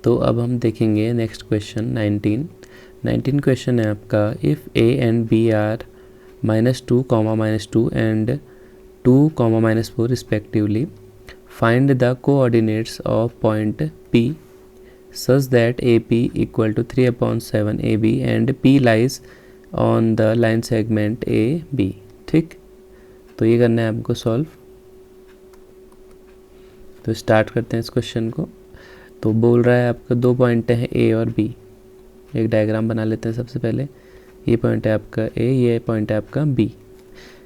तो अब हम देखेंगे नेक्स्ट क्वेश्चन 19 क्वेश्चन है आपका, if A and B are -2, -2 and 2, -4 respectively, find the coordinates of point P such that AP equal to 3/7 AB and P lies on the line segment AB। ठीक, तो ये करना है हमको सॉल्व। तो start करते हैं इस क्वेश्चन को। तो बोल रहा है आपका 2 पॉइंट हैं A और B। एक डायग्राम बना लेते हैं सबसे पहले। ये पॉइंट है आपका A, ये पॉइंट है आपका B।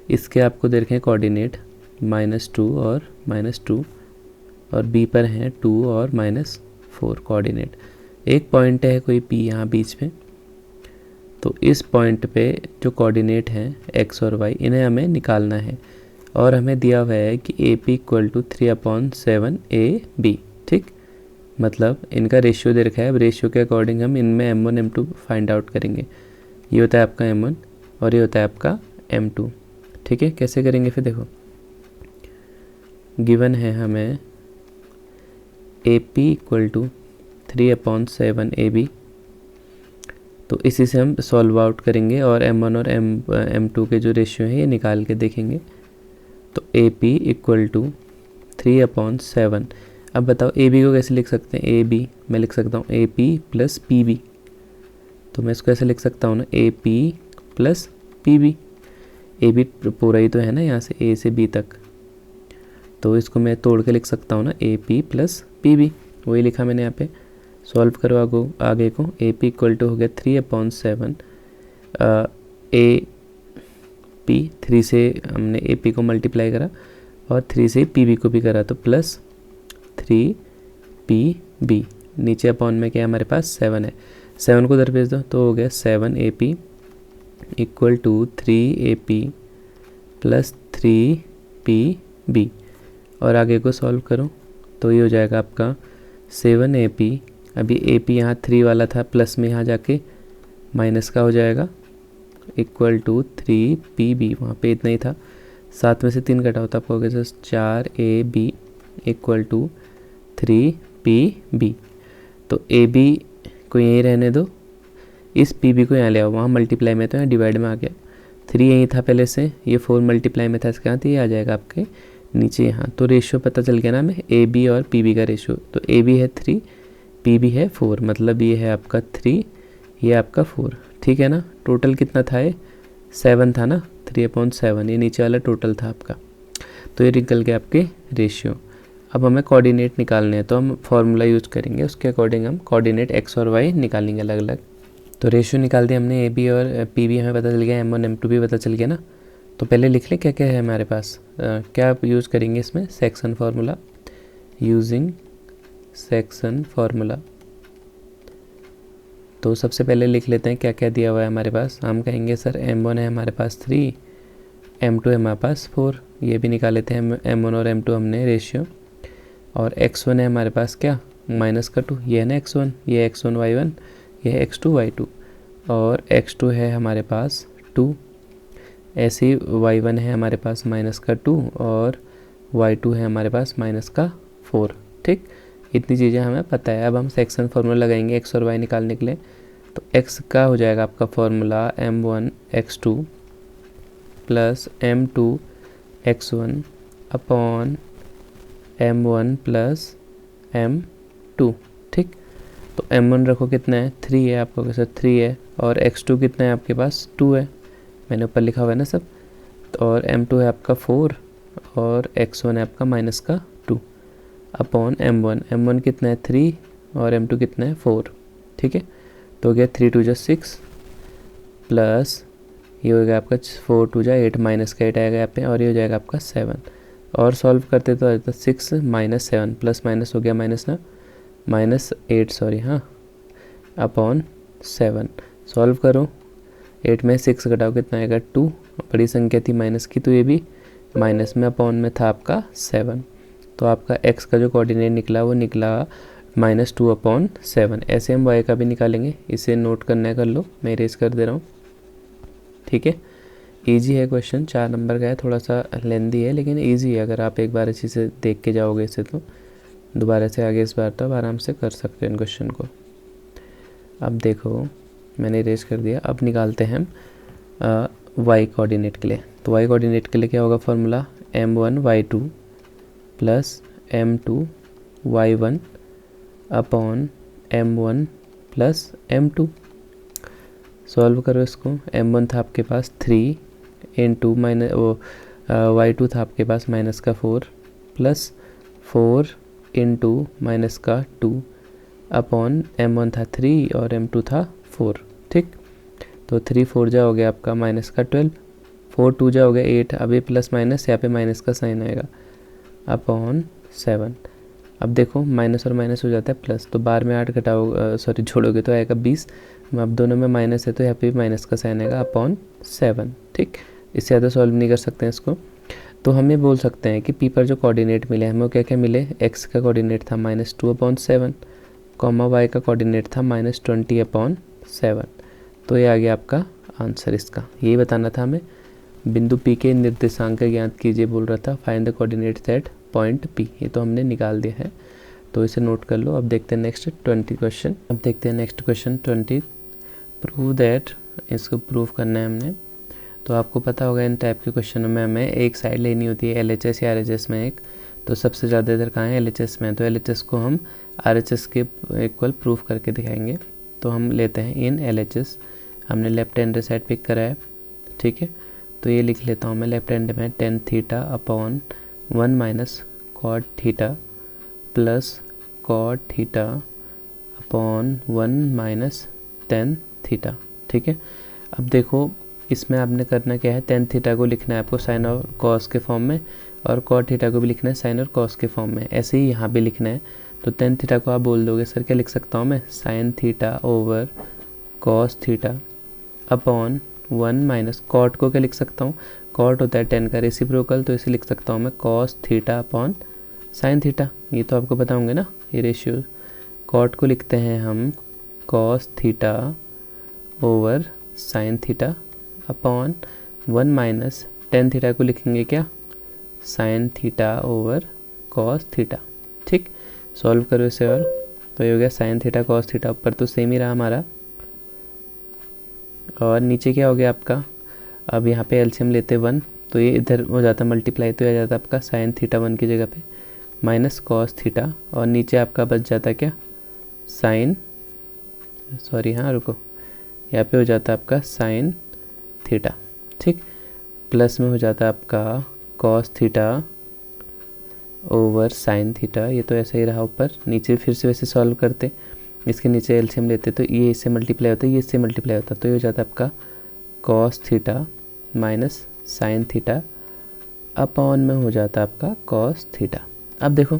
इसके आपको दे रखे हैं कोऑर्डिनेट -2 और -2, और B पर हैं 2 और -4 कोऑर्डिनेट। एक पॉइंट है कोई P यहाँ बीच में, तो इस पॉइंट पे जो कोऑर्डिनेट हैं x और y, इन्हें हमें निकालना है। और हमें दिया हुआ है कि AP इक्वल टू 3/7 AB। ठीक, मतलब इनका रेशियो दे रखा है। अब रेशियो के अकॉर्डिंग हम इनमें M1 M2 फाइंड आउट करेंगे। ये होता है आपका M1 और ये होता है आपका M2। ठीक है, कैसे करेंगे फिर देखो, गिवन है हमें AP इक्वल टू 3/7 AB, तो इसी से हम सॉल्व आउट करेंगे और M1 और M2 के जो रेशियो है ये निकाल के देखेंगे। तो AP इक्वल टू 3/7। अब बताओ AB को कैसे लिख सकते हैं। AB मैं लिख सकता हूँ AP प्लस PB। तो मैं इसको ऐसे लिख सकता हूँ ना, AP प्लस PB। AB पूरा ही तो है ना, यहाँ से A से B तक, तो इसको मैं तोड़ के लिख सकता हूँ ना, AP प्लस PB। वही लिखा मैंने यहाँ पे। सॉल्व करो आगे को। AP इक्वल टू हो गया 3/7 AP, 3 से हमने AP को मल्टीप्लाई करा और 3 से PB को भी करा, तो प्लस 3PB। नीचे अपॉन में क्या है हमारे पास 7 है, 7 को उधर भेज दो, तो हो गया 7AP equal to 3AP plus 3PB। और आगे को सॉल्व करो तो ये हो जाएगा आपका 7AP। अभी AP यहाँ 3 वाला था, प्लस में यहाँ जाके माइनस का हो जाएगा, इक्वल टू 3PB। वहाँ पे इतना ही था, 7 में से 3 कटा होता आपको हो गया 4AB इक्वल टू 3PB। तो AB को यहीं रहने दो, इस PB को यहाँ ले आओ, वहाँ मल्टीप्लाई में तो यहाँ डिवाइड में आ गया। 3 यहीं था पहले से, ये 4 मल्टीप्लाई में था इसके यहाँ, तो ये आ जाएगा आपके नीचे यहाँ। तो रेशियो पता चल गया ना हमें AB और PB का रेशियो। तो AB है 3, PB है 4, मतलब ये है आपका 3, ये आपका 4। ठीक है ना, टोटल कितना था ये 7 था ना, 3/7, ये नीचे वाला टोटल था आपका। तो ये निकल गया आपके रेशियो। अब हमें कोऑर्डिनेट निकालने हैं, तो हम फार्मूला यूज करेंगे, उसके अकॉर्डिंग हम कोऑर्डिनेट x और y निकालेंगे अलग अलग। तो रेशियो निकाल दिया हमने, AB और PB हमें पता चल गया, M1 M2 भी पता चल गया ना। तो पहले लिख लें क्या क्या है हमारे पास, क्या यूज़ करेंगे इसमें, section formula. Using section formula, तो सबसे पहले लिख लेते हैं क्या क्या दिया हुआ है हमारे पास। हम कहेंगे सर M1 है हमारे पास 3, M2 है हमारे पास 4, ये भी निकाल लेते हैं M1 और M2 हमने रेशियो। और x1 है हमारे पास क्या, माइनस का 2, ये है ना x1, ये x1 y1, ये है x2 y2, और x2 है हमारे पास 2। ऐसे ही y1 है हमारे पास माइनस का 2 और y2 है हमारे पास माइनस का 4। ठीक, इतनी चीज़ें हमें पता है। अब हम सेक्शन फार्मूला लगाएंगे x और y निकालने के लिए। तो x का हो जाएगा आपका formula m1 x2 plus m2 x1 upon m1 plus m2। ठीक, तो m1 रखो कितना है 3 है आपका कैसे 3 है, और x2 कितना है आपके पास 2 है, मैंने ऊपर लिखा हुआ है ना सब। तो और m2 है आपका 4 और x1 है आपका माइनस का 2 अपॉन m1 कितना है 3 और m2 कितना है 4। ठीक है, तो हो गया 3 2 जा 6 प्लस ये हो गया आपका 4 2 जा 8, माइनस का 8 आएगा यहाँ पे, और ये हो जाएगा आपका 7। और सॉल्व करते तो 6 माइनस 7 प्लस माइनस हो गया माइनस ना, -8 सॉरी, हाँ, अपॉन 7। सॉल्व करो, 8 में 6 घटाओ कितना आएगा 2, बड़ी संख्या थी माइनस की, तो ये भी माइनस में, अपॉन में था आपका 7। तो आपका x का जो कोऑर्डिनेट निकला वो निकला -2/7। ऐसे हम y का भी निकालेंगे, इसे नोट करना है कर लो, मैं इरेज कर दे रहा हूँ। ठीक है, इजी है क्वेश्चन, 4 नंबर का है, थोड़ा सा लेंदी है लेकिन इजी है, अगर आप एक बार अच्छे से देख के जाओगे इसे दोबारा से आगे इस बार तो आप आराम से कर सकते हो इन क्वेश्चन को। अब देखो मैंने इरेज कर दिया। अब निकालते हैं हम वाई कोऑर्डिनेट के लिए। तो वाई कोऑर्डिनेट के लिए क्या होगा formula, m1y2 plus m2y1 upon m1 plus m2। Solve करो इसको। m1 था आपके पास 3 इंटू माइनस y2 था आपके पास माइनस का 4 प्लस 4 इंटू माइनस का 2 अपॉन m1 था 3 और m2 था 4। ठीक, तो 3 4 जा हो गया आपका माइनस का 12, 4 2 जा हो गया 8। अब ये प्लस माइनस यहाँ पे माइनस का साइन आएगा अपॉन 7। अब देखो माइनस और माइनस हो जाता है प्लस, तो बार में 8 घटाओ सॉरी जोड़ोगे तो आएगा 20। अब दोनों में माइनस है तो यहाँ पे भी माइनस का साइन आएगा अपॉन 7। ठीक, इससे ज़्यादा सॉल्व नहीं कर सकते हैं इसको। तो हम ये बोल सकते हैं कि पी पर जो कोऑर्डिनेट मिले हमें, वो क्या क्या मिले, एक्स का कोऑर्डिनेट था -2/7, कॉमा वाई का कोऑर्डिनेट था -20/7। तो ये आ गया आपका आंसर इसका। यही बताना था हमें। बिंदु पी के निर्देशांक ज्ञात कीजिए बोल रहा था, find the coordinates at point P. ये तो हमने निकाल दिया है, तो इसे नोट कर लो। अब देखते हैं नेक्स्ट 20 क्वेश्चन। अब देखते हैं नेक्स्ट क्वेश्चन 20। प्रूव दैट, इसको प्रूव करना है हमने। तो आपको पता होगा इन टाइप के क्वेश्चनों में हमें एक साइड लेनी होती है LHS या RHS में एक। तो सबसे ज़्यादा इधर कहाँ है, LHS में। तो LHS को हम RHS के इक्वल प्रूव करके दिखाएंगे। तो हम लेते हैं इन LHS, हमने लेफ्ट हैंड साइड पिक करा है। ठीक है, तो ये लिख लेता हूँ मैं लेफ्ट हैंड में tan theta upon 1 minus cot theta plus cot theta upon 1 minus tan theta. ठीक है, अब देखो इसमें आपने करना क्या है, tan थीटा को लिखना है आपको साइन और कॉस के फॉर्म में, और कॉट थीटा को भी लिखना है साइन और कॉस के फॉर्म में। ऐसे ही यहाँ भी लिखना है। तो tan थीटा को आप बोल दोगे सर क्या लिख सकता हूँ मैं, sine theta over cos theta upon 1 minus cot को क्या लिख सकता हूँ, कॉट होता है tan का रेसिप्रोकल, तो इसे लिख सकता हूँ मैं cos theta upon sine theta. ये तो आपको बताऊँगे ना ये रेशियो। कॉट को लिखते हैं हम cos theta over sine theta upon 1 minus tan theta को लिखेंगे क्या, sign theta over cos theta. ठीक, सॉल्व करो इसे। और तो ये हो गया साइन थीटा कॉस थीटा, ऊपर तो सेम ही रहा हमारा, और नीचे क्या हो गया आपका। अब यहाँ पे एलसीएम लेते 1, तो ये इधर हो जाता मल्टीप्लाई, तो आ जाता आपका साइन थीटा 1 की जगह पे माइनस कॉस थीटा, और नीचे आपका बच जाता क्या, साइन सॉरी हाँ रुको, यहाँ पे हो जाता आपका साइन थीटा। ठीक, प्लस में हो जाता आपका cos theta over sine theta. ये तो ऐसा ही रहा ऊपर, नीचे फिर से वैसे सॉल्व करते, इसके नीचे एलसीएम लेते तो ये इससे मल्टीप्लाई होता है, ये इससे मल्टीप्लाई होता, तो ये हो जाता आपका cos theta minus sine theta upon में हो जाता आपका कॉस थीटा। अब देखो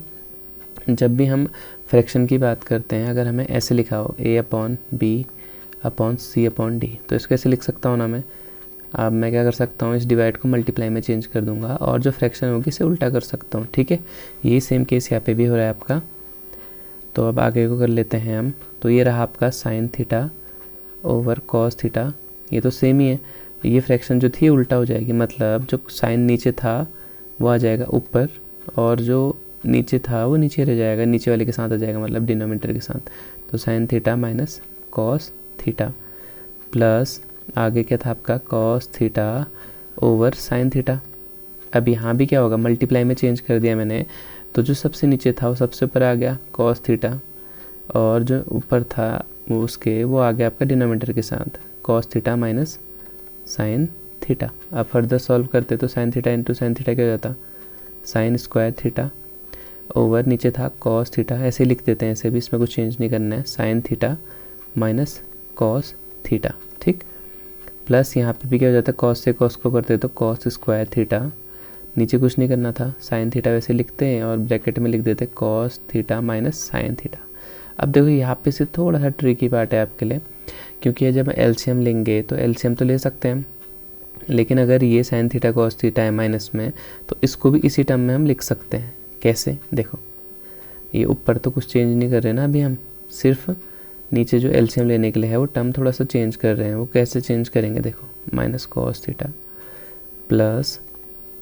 जब भी हम फ्रैक्शन की बात करते हैं, अगर हमें ऐसे लिखा हो a/b अपॉन c/d, तो इसको ऐसे लिख सकता हूँ ना मैं। अब मैं क्या कर सकता हूँ, इस डिवाइड को मल्टीप्लाई में चेंज कर दूंगा, और जो फ्रैक्शन होगी इसे उल्टा कर सकता हूँ। ठीक है, यही सेम केस यहाँ पे भी हो रहा है आपका। तो अब आगे को कर लेते हैं हम। तो ये रहा आपका sign theta over cos theta, ये तो सेम ही है। ये फ्रैक्शन जो थी उल्टा हो जाएगी, मतलब जो साइन नीचे था वो आ जाएगा ऊपर, और जो नीचे था वो नीचे रह जाएगा, नीचे वाले के साथ आ जाएगा, मतलब डिनोमिनेटर के साथ। तो sign theta minus cos theta plus आगे क्या था आपका cos theta over sine theta. अब यहाँ भी क्या होगा, मल्टीप्लाई में चेंज कर दिया मैंने, तो जो सबसे नीचे था वो सबसे ऊपर आ गया कॉस थीटा, और जो ऊपर था वो उसके वो आ गया आपका डिनोमिनेटर के साथ cos theta minus sine theta. अब फर्दर सॉल्व करते तो sine theta into sine theta क्या हो जाता, साइन स्क्वायर थीटा ओवर नीचे था कॉस थीटा, ऐसे लिख देते हैं, ऐसे भी इसमें कुछ चेंज नहीं करना है, sign theta minus cos theta. ठीक, प्लस यहाँ पे भी क्या हो जाता है, कॉस से कॉस को करते तो कॉस स्क्वायर थीटा, नीचे कुछ नहीं करना था, साइन थीटा वैसे लिखते हैं और ब्रैकेट में लिख देते cos theta minus sine theta. अब देखो यहाँ पे से थोड़ा सा ट्रिकी पार्ट है आपके लिए, क्योंकि जब एलसीएम लेंगे तो एलसीएम तो ले सकते हैं, लेकिन अगर ये साइन थीटा कॉस थीटा है माइनस में, तो इसको भी इसी टर्म में हम लिख सकते हैं। कैसे, देखो ये ऊपर तो कुछ चेंज नहीं कर रहे ना अभी हम, सिर्फ नीचे जो एलसीएम लेने के लिए है वो टर्म थोड़ा सा चेंज कर रहे हैं। वो कैसे चेंज करेंगे, देखो minus cos theta plus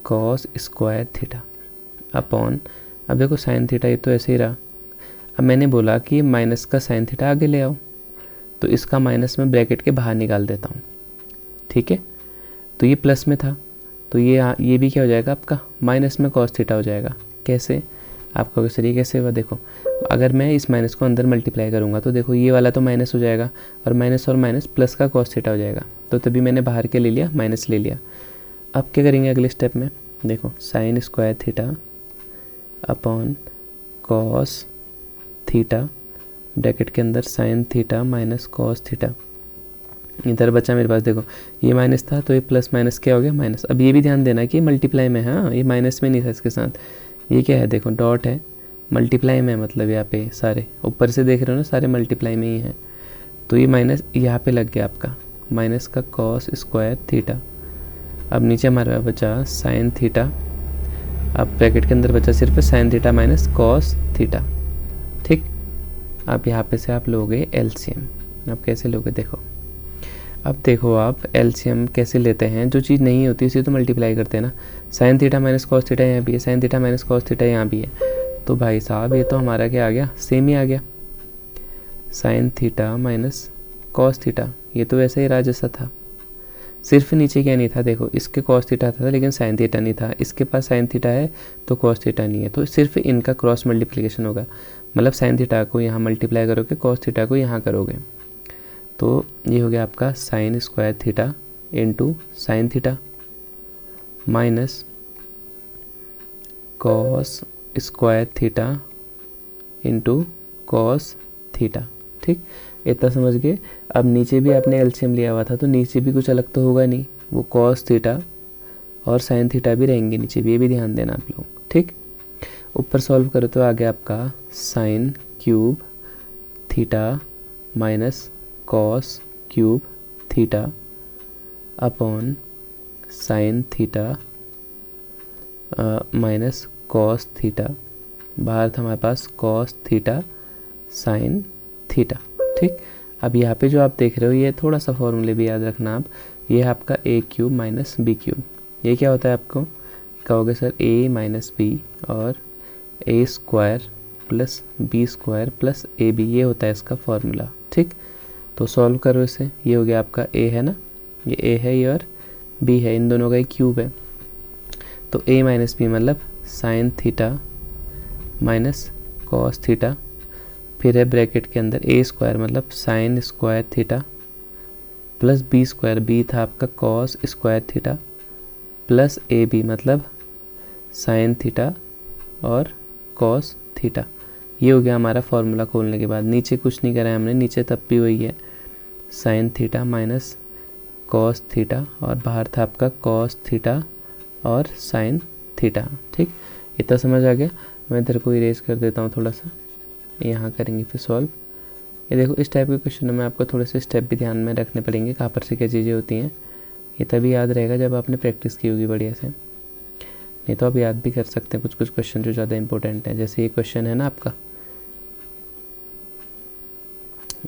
cos square theta upon अब देखो साइन थीटा ये तो ऐसे ही रहा। अब मैंने बोला कि माइनस का साइन थीटा आगे ले आओ, तो इसका माइनस मैं ब्रैकेट के बाहर निकाल देता हूँ, ठीक है। तो ये प्लस में था, तो ये भी क्या हो जाएगा आपका, माइनस में कॉस थीटा हो जाएगा। कैसे, आप कहोगे सर ये कैसे हुआ, देखो अगर मैं इस माइनस को अंदर मल्टीप्लाई करूँगा तो देखो ये वाला तो माइनस हो जाएगा, और माइनस प्लस का कॉस थीटा हो जाएगा, तो तभी मैंने बाहर के ले लिया, माइनस ले लिया। अब क्या करेंगे अगले स्टेप में, देखो sign square theta upon cos theta, bracket के अंदर sign theta minus cos theta. इधर बचा मेरे पास, देखो ये माइनस था तो ये प्लस माइनस क्या हो गया, माइनस। अब ये भी ध्यान देना कि मल्टीप्लाई में, हाँ ये माइनस में नहीं था इसके साथ, ये क्या है देखो डॉट है, मल्टीप्लाई में, मतलब यहाँ पे सारे ऊपर से देख रहे हो ना, सारे मल्टीप्लाई में ही हैं। तो ये माइनस यहाँ पे लग गया आपका, माइनस का कॉस स्क्वायर थीटा। अब नीचे हमारे पास बचा साइन थीटा, अब ब्रैकेट के अंदर बचा सिर्फ sign theta minus cos theta, ठीक। अब यहाँ पे से आप लोगे एलसीएम। अब कैसे लोगे देखो, अब देखो आप एलसीएम कैसे लेते हैं, जो चीज़ नहीं होती उसे तो मल्टीप्लाई करते हैं ना। Sign theta minus cos theta यहाँ भी है, sign theta minus cos theta यहाँ भी है, तो भाई साहब ये तो हमारा क्या आ गया, सेम ही आ गया, sign theta minus cos theta. ये तो वैसे ही रहा जैसा था, सिर्फ नीचे क्या नहीं था, देखो इसके कॉस थीटा था लेकिन साइन थीटा नहीं था, इसके पास साइन थीटा है तो कॉस थीटा नहीं है, तो सिर्फ इनका क्रॉस मल्टीप्लिकेशन होगा, मतलब साइन थीटा को यहाँ मल्टीप्लाई करोगे, कॉस थीटा को यहाँ करोगे, तो ये हो गया आपका sign square theta into sine theta minus cos square theta into cos theta, ठीक। इतना समझ गए। अब नीचे भी आपने एलसीएम लिया हुआ था तो नीचे भी कुछ अलग तो होगा नहीं, वो कॉस थीटा और साइन थीटा भी रहेंगे नीचे भी, ये भी ध्यान देना आप लोग, ठीक। ऊपर सॉल्व करो तो आ गया आपका sine cube theta minus cos cube theta upon sine theta minus cos theta, बाहर था हमारे पास कॉस थीटा साइन थीटा, ठीक। अब यहाँ पे जो आप देख रहे हो ये थोड़ा सा फॉर्मूले भी याद रखना आप, ये है आपका ए क्यूब माइनस बी क्यूब। ये क्या होता है आपको कहोगे सर ए माइनस बी और A square plus B square plus A B, ये होता है इसका फॉर्मूला, ठीक। तो सॉल्व करो इसे, ये हो गया आपका ए है ना, ये ए है ये और बी है, इन दोनों का एक क्यूब है, तो ए माइनस बी मतलब sine theta minus cos theta, फिर है ब्रैकेट के अंदर ए स्क्वायर मतलब sine square theta plus B square, B था आपका cos square theta plus A B मतलब साइन थीटा और कॉस थीटा। ये हो गया हमारा फॉर्मूला खोलने के बाद। नीचे कुछ नहीं करा है हमने, नीचे तब भी वही है sign theta minus cos theta और बाहर था आपका कॉस थीटा और साइन थीटा, ठीक। इतना समझ आ गया। मैं इधर को इरेज कर देता हूँ थोड़ा सा, यहाँ करेंगे फिर सॉल्व। ये देखो इस टाइप के क्वेश्चनों में आपको थोड़े से स्टेप भी ध्यान में रखने पड़ेंगे, कहाँ पर से क्या चीज़ें होती हैं। ये तभी याद रहेगा जब आपने प्रैक्टिस की होगी बढ़िया से, नहीं तो आप याद भी कर सकते हैं कुछ कुछ क्वेश्चन जो ज़्यादा इंपॉर्टेंट है। जैसे ये क्वेश्चन है ना आपका,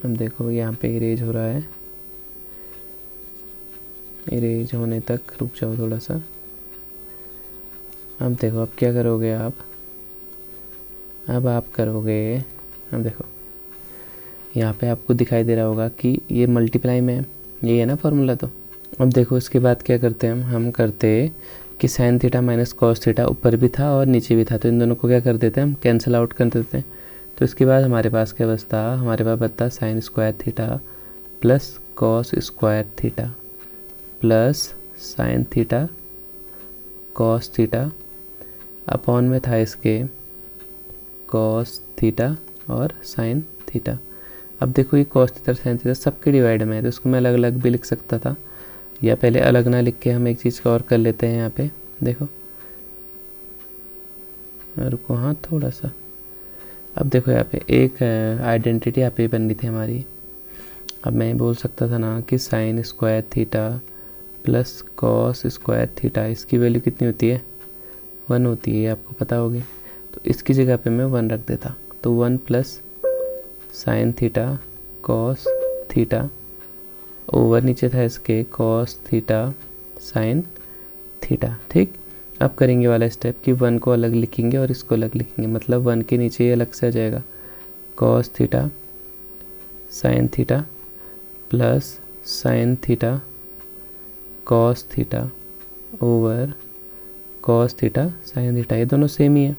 अब देखो यहाँ पे इरेज हो रहा है, इरेज होने तक रुक जाओ थोड़ा सा। अब देखो अब क्या करोगे आप, अब आप करोगे, अब देखो यहाँ पे आपको दिखाई दे रहा होगा कि ये मल्टीप्लाई में है, यही है ना फॉर्मूला। तो अब देखो इसके बाद क्या करते हैं हम करते कि sign theta minus cos theta ऊपर भी था और नीचे भी था, तो इन दोनों को क्या कर देते हैं हम, कैंसिल आउट कर देते हैं। तो इसके बाद हमारे पास क्या बचता, हमारे पास बचता sign square theta plus cos square theta plus sine theta cos theta upon में था इसके कॉस थीटा और साइन थीटा। अब देखो ये कॉस थीटा साइन थीटा सबके डिवाइड में है, तो इसको मैं अलग अलग भी लिख सकता था, या पहले अलग ना लिख के हम एक चीज़ का और कर लेते हैं। यहाँ पे देखो, रुको हाँ थोड़ा सा, अब देखो यहाँ पे एक आइडेंटिटी यहाँ पे बननी थी हमारी। अब मैं बोल सकता था ना कि sign square theta plus cos square theta, इसकी वैल्यू कितनी होती है, 1 होती है, आपको पता होगी। तो इसकी जगह पे मैं 1 रख देता, तो 1 plus sine theta cos theta over नीचे था इसके कॉस थीटा साइन थीटा, ठीक। अब करेंगे वाला स्टेप कि 1 को अलग लिखेंगे और इसको अलग लिखेंगे, मतलब 1 के नीचे ये अलग से आ जाएगा cos theta sine theta plus sine theta cos theta over cos theta sine theta, ये दोनों सेम ही है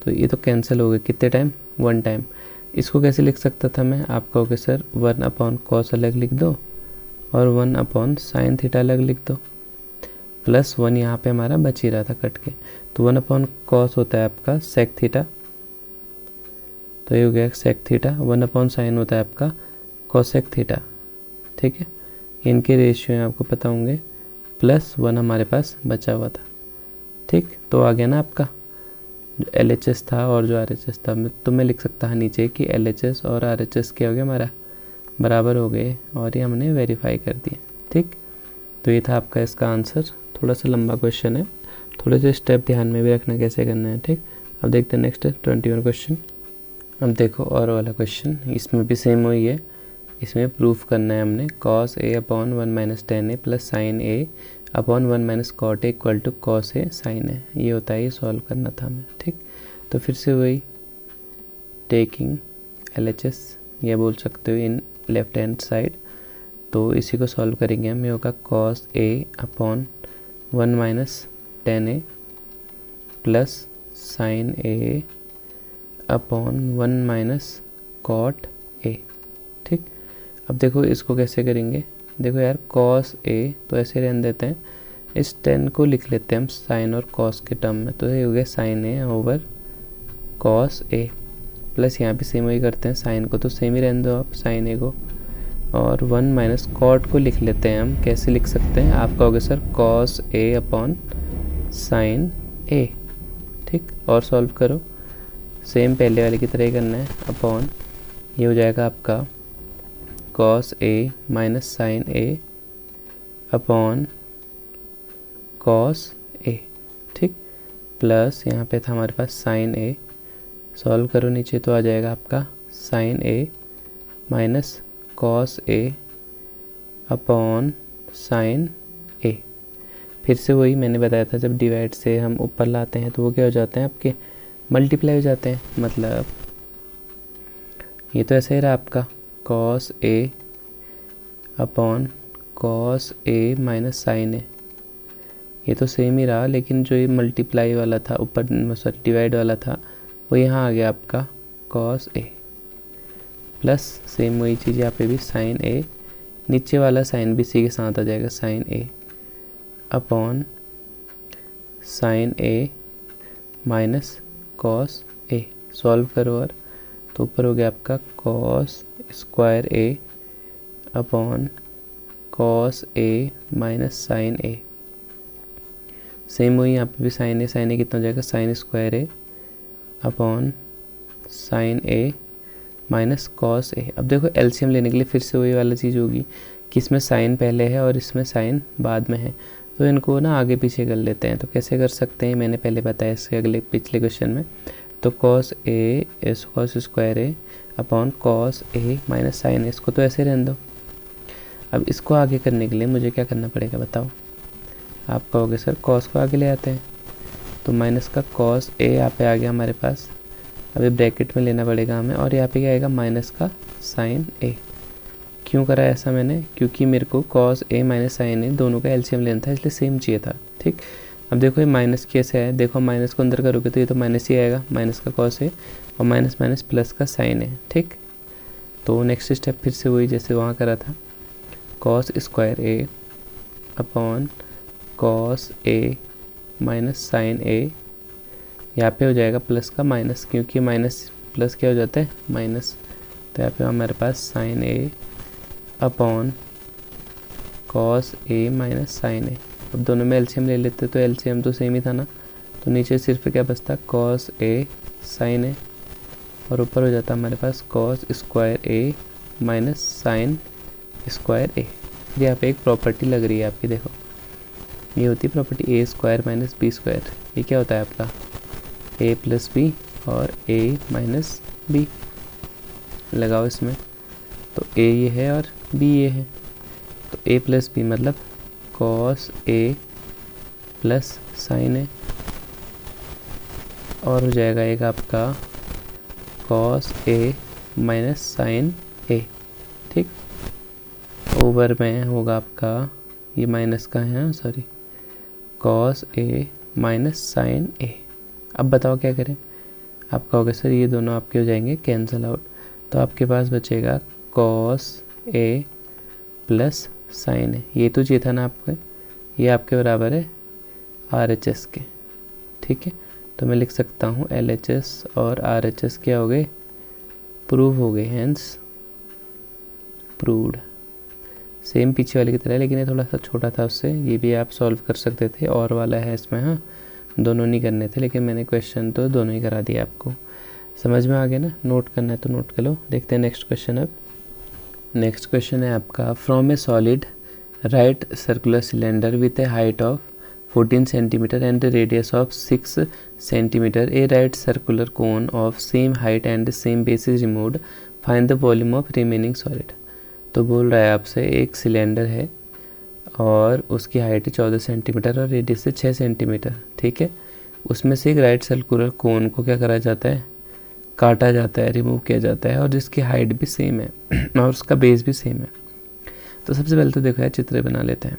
तो ये तो कैंसिल हो गए। कितने टाइम? 1 टाइम। इसको कैसे लिख सकता था मैं? आप कहोगे सर 1 अपॉन कॉस अलग लिख दो और 1 अपॉन साइन थीटा अलग लिख दो, प्लस 1 यहाँ पे हमारा बच ही रहा था कट के, तो 1 अपॉन कॉस होता है आपका सेक थीटा, तो ये हो गया सेक थीटा। 1 अपॉन साइन होता है आपका कोसेक थीटा, ठीक है, इनके रेशियो आपको पता होंगे, प्लस 1 हमारे पास बचा हुआ था, ठीक। तो आ गया ना आपका जो LHS था और जो RHS था, तो मैं लिख सकता है नीचे कि LHS और RHS क्या हो गया हमारा बराबर हो गए, और ये हमने वेरीफाई कर दिए, ठीक। तो ये था आपका इसका आंसर। थोड़ा सा लंबा क्वेश्चन है, थोड़े से स्टेप ध्यान में भी रखना कैसे करना है, ठीक। अब देखते हैं नेक्स्ट 21 क्वेश्चन। अब देखो और वाला क्वेश्चन, इसमें भी सेम वही है, इसमें प्रूफ करना है हमने cos a upon 1 minus tan A plus sine a upon 1 minus cot A equal to cos A sine A, ये होता है, ये सॉल्व करना था हमें, ठीक। तो फिर से वही टेकिंग LHS ये बोल सकते हो इन लेफ्ट हैंड साइड, तो इसी को सॉल्व करेंगे हम। ये होगा cos a upon 1 minus tan A plus sine a upon 1 minus cot A, ठीक। अब देखो इसको कैसे करेंगे, देखो यार cos a तो ऐसे रहने देते हैं, इस 10 को लिख लेते हैं हम साइन और cos के टर्म में, तो ये हो गया sine a over cos a, plus यहाँ पे सेम वही करते हैं, साइन को तो सेम ही रहने दो आप साइन a को, और 1 माइनस कॉट को लिख लेते हैं हम, कैसे लिख सकते हैं? आप कहोगे sir cos a upon sine a, ठीक। और सॉल्व करो, सेम पहले वाले की तरह ही करना है, अपॉन ये हो जाएगा आपका cos a minus sine a upon cos a, ठीक, प्लस यहाँ पे था हमारे पास साइन a, सॉल्व करो नीचे तो आ जाएगा आपका sine a minus cos a upon sine a। फिर से वही मैंने बताया था, जब डिवाइड से हम ऊपर लाते हैं तो वो क्या हो जाते हैं आपके मल्टीप्लाई हो जाते हैं, मतलब ये तो ऐसे ही रहा आपका cos a upon cos a minus sine a, ये तो सेम ही रहा, लेकिन जो ये मल्टीप्लाई वाला था ऊपर, सॉरी डिवाइड वाला था, वो यहाँ आ गया आपका cos a, प्लस सेम वही चीज़ यहाँ पे भी साइन a, नीचे वाला साइन भी इसी के साथ आ जाएगा sine a upon sine a minus cos a, solve करो और तो ऊपर हो गया आपका cos square a upon cos a minus sine a, same वही यहाँ पे भी साइन a कितना हो जाएगा sine square a upon sine a minus cos a। अब देखो एलसीएम लेने के लिए फिर से वही वाला चीज़ होगी कि इसमें साइन पहले है और इसमें साइन बाद में है, तो इनको ना आगे पीछे कर लेते हैं। तो कैसे कर सकते हैं मैंने पहले बताया इसके अगले पिछले क्वेश्चन में, तो cos square a upon cos a minus sine a, इसको तो ऐसे रहने दो। अब इसको आगे करने के लिए मुझे क्या करना पड़ेगा बताओ? आप कहोगे सर cos को आगे ले आते हैं, तो माइनस का cos a यहाँ पे आ गया हमारे पास, अभी ब्रैकेट में लेना पड़ेगा हमें, और यहाँ पे क्या आएगा माइनस का साइन a। क्यों करा ऐसा मैंने? क्योंकि मेरे को cos a minus sine a दोनों का एलसीएम लेना था, इसलिए सेम चाहिए था, ठीक। अब देखो ये माइनस कैसे है, देखो माइनस को अंदर करोगे तो ये तो माइनस ही आएगा, माइनस का cos a और माइनस माइनस प्लस का साइन a, ठीक। तो नेक्स्ट स्टेप फिर से वही जैसे वहाँ करा था, cos square a upon cos a minus sine a, यहाँ पे हो जाएगा प्लस का माइनस, क्योंकि माइनस प्लस क्या हो जाता है माइनस, तो यहाँ पे हमारे पास sine a upon cos a minus sine a। अब दोनों में एलसीएम ले लेते तो एलसीएम तो सेम ही था ना, तो नीचे सिर्फ क्या बचता cos a साइन a, और ऊपर हो जाता हमारे पास cos square a minus sign square a। फिर यहाँ पे एक प्रॉपर्टी लग रही है आपकी, देखो ये होती है property a square minus B square, ये क्या होता है आपका a प्लस बी और a माइनस बी, लगाओ इसमें, तो a ये है और b ये है, तो a प्लस बी मतलब cos a प्लस साइन ए, और हो जाएगा एक आपका कॉस ए माइनस साइन ए, ठीक। ओवर में होगा आपका, ये माइनस का है, sorry, cos A minus sign ए। अब बताओ क्या करें। आप कहोगे सर ये दोनों आपके हो जाएंगे कैंसिल आउट, तो आपके पास बचेगा cos A plus sign A. ये तो चाहिए था ना आपको, ये आपके बराबर है RHS के, ठीक है। तो मैं लिख सकता हूँ LHS और RHS क्या हो गए, प्रूव हो गए, हेंस प्रूव्ड। सेम पीछे वाले की तरह, लेकिन ये थोड़ा सा छोटा था उससे, ये भी आप सॉल्व कर सकते थे, और वाला है इसमें, हाँ दोनों नहीं करने थे, लेकिन मैंने क्वेश्चन तो दोनों ही करा दिया आपको। समझ में आ गया ना, नोट करना है तो नोट कर लो। देखते हैं नेक्स्ट क्वेश्चन। अब नेक्स्ट क्वेश्चन है आपका, from A solid right circular cylinder with A height of 14 centimetre and radius of 6 centimetre, A right circular cone of same height and same base is removed, find the volume of remaining solid. तो बोल रहा है आपसे एक cylinder है और उसकी height है 14 सेंटीमीटर और रेडियस है 6 सेंटीमीटर, ठीक है। उसमें से एक राइट सर्कुलर कोन को क्या करा जाता है, काटा जाता है, रिमूव किया जाता है, और जिसकी हाइट भी सेम है और उसका बेस भी सेम है। तो सबसे पहले तो देखो यार, चित्र बना लेते हैं।